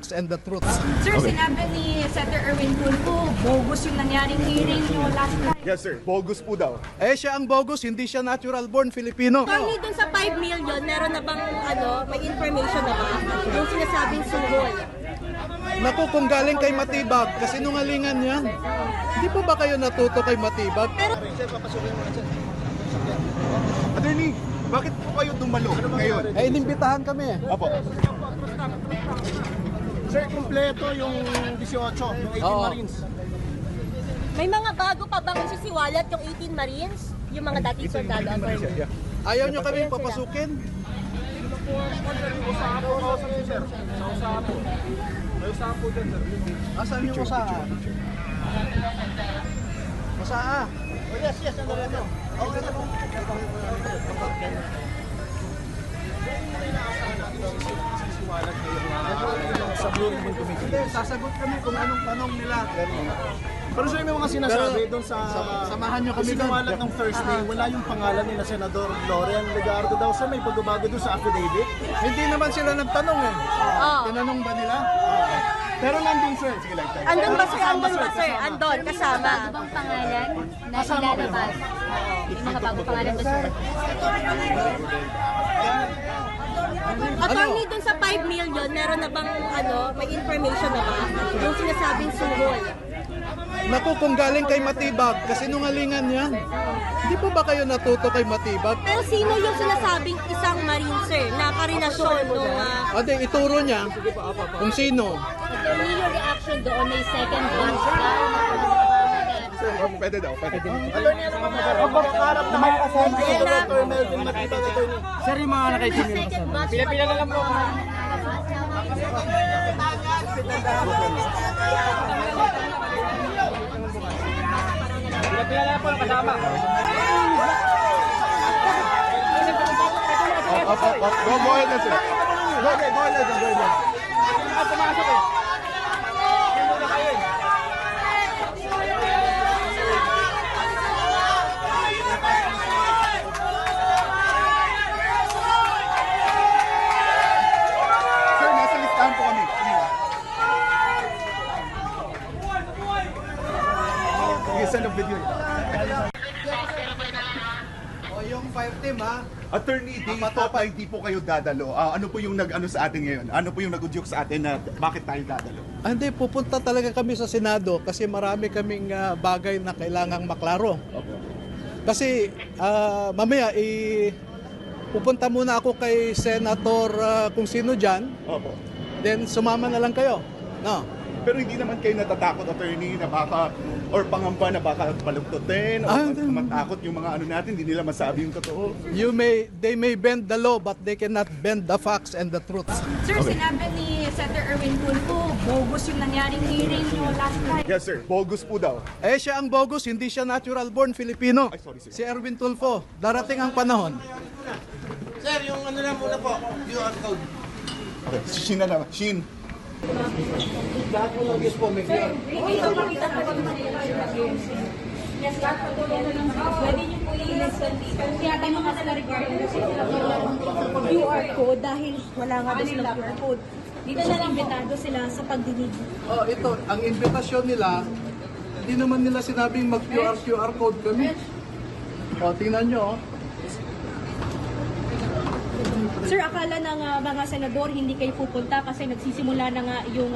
facts and the truth. Sir, sinabi ni Senator Erwin Tulfo, bogus yung nangyaring hearing nyo last night. Yes sir, bogus po daw. Eh siya ang bogus, hindi siya natural born Filipino. Attorney, dun sa 5 million, meron na bang may information na ba? Yung sinasabing suhol. Naku, kung galing kay Matibag, kasinungalingan yan. Hindi po ba kayo natuto kay Matibag? Attorney, bakit po kayo dumalo ngayon? Eh, inimbitahan kami. Apo. Sir, kumpleto yung 18, yung 18 Oo. Marines. May mga bago pa bang isisiwalat yung 18 Marines? Yung mga dating soldado, attorney? Ayaw nyo kami papasukin? Asan yung usaha? Usaha? Oh, yes, ano rin yun? Sa Blue Ribbon Committee. Hindi, sasagot kami kung anong tanong nila. Pero sir, may mga sinasabi doon sa samahan nyo kami doon. sinawalat ng Thursday, wala yung pangalan ni na Senador Loren Legardo daw. Sir, may pagbabago doon sa affidavit. Hindi naman sila nagtanong eh. Oo. Tinanong ba nila? Pero nandun sir. Sige lang. Andun ba sir? Andun ba sir? Andun, kasama. Bagong pangalan na ilalabas. Yung mga bagong pangalan ba sir? Attorney, dun sa 5 million, meron na bang may information na ba? Yung sinasabing suhol. Naku, kung galing kay Matibag, kasinungalingan yan. Hindi po ba kayo natuto kay Matibag? Pero sino yung sinasabing isang Marine, sir, na karelasyon nung... Ate, ituro niya kung sino. Attorney, your reaction doon may second batch ka. Pwede daw, pwede. Attorney, ano ang pagkakarap na may kasama si Dr. Melvin Matibag, attorney? Sir, yung mga nakaitin Second batch. Pila na lang po. Pila na po ang kasama. Go ahead na sir. Go ahead na sir. Pumasok eh. Sino na kayo eh? Sir, nasa listahan po kami. Sige, send ang video. O yung fire team ha. Attorney, they thought na hindi po kayo dadalo. Ano po yung nag-ano sa atin ngayon? Ano po yung nag-udyok sa atin na bakit tayo dadalo? Hindi, pupunta talaga kami sa Senado kasi marami kaming bagay na kailangang maklaro. Kasi mamaya pupunta muna ako kay Senator kung sino dyan, Opo. then sumama na lang kayo. No. Pero hindi naman kayo natatakot, attorney, na baka, or pangamba na baka baluktutin, o matakot yung mga ano natin, hindi nila masabi yung totoo. They may bend the law but they cannot bend the facts and the truth. Sir, sinabi ni Senator Erwin Tulfo, bogus yung nangyaring hearing nyo last night. Yes sir, bogus po daw. Eh siya ang bogus, hindi siya natural born Filipino. Ay, sorry, sir. Si Erwin Tulfo, darating ang panahon. Sir, yung ano lang muna po, QR code. Okay, Shin na naman. Shin. Lahat po ng yes po, may QR. Yes, pwede niyo po i-listen dito. Tinatanong ka sila regarding QR code dahil wala nga doon silang QR code. Dito na lang imbitado sila sa pagdinig. Oh, ito, ang invitasyon nila, hindi naman nila sinabing mag-QR code kami. O, tingnan nyo, oh. Sir, akala ng mga senador hindi kayo pupunta kasi nagsisimula na nga yung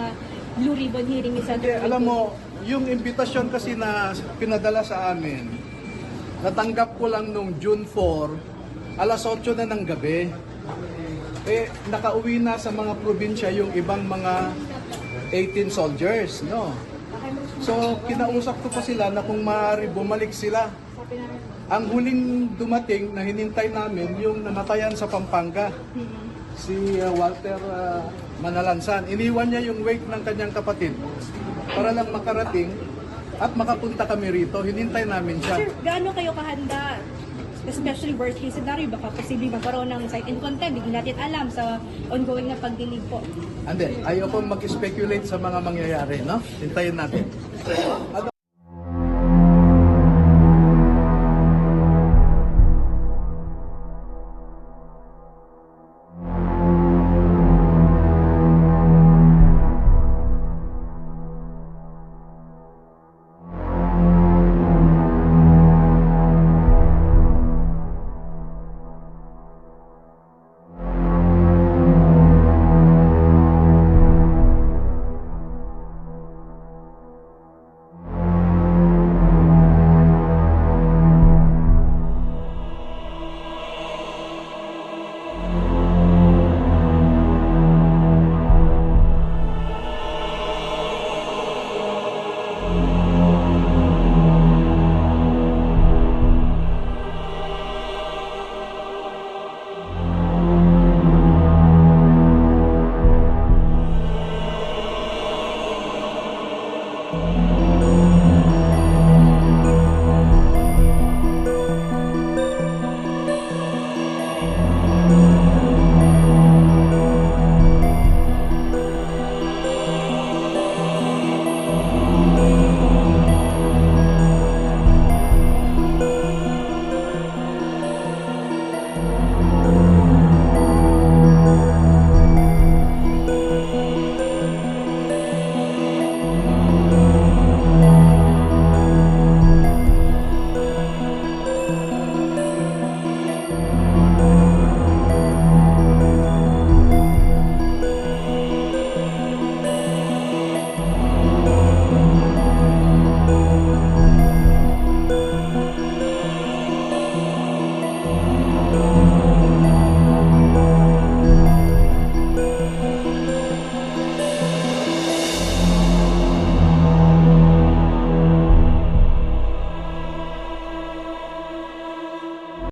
Blue Ribbon hearing ni Senator. Alam mo, yung invitasyon kasi na pinadala sa amin, natanggap ko lang nung June 4, alas 8 na ng gabi. Eh, nakauwi na sa mga probinsya yung ibang mga 18 soldiers, no? So, kinausap ko pa sila na kung maaari bumalik sila. Ang huling dumating na hinintay namin, yung namatayan sa Pampanga, si Walter Manalansan. Iniwan niya yung wake ng kanyang kapatid para lang makarating at makapunta kami rito. Hinintay namin siya. Sir, gaano kayo kahanda? Especially worst case scenario, baka posibleng magkaroon ng site in contempt. Hindi natin alam sa ongoing na pagdinig po. And then, ayaw ko mag-speculate sa mga mangyayari, no? Hintayin natin.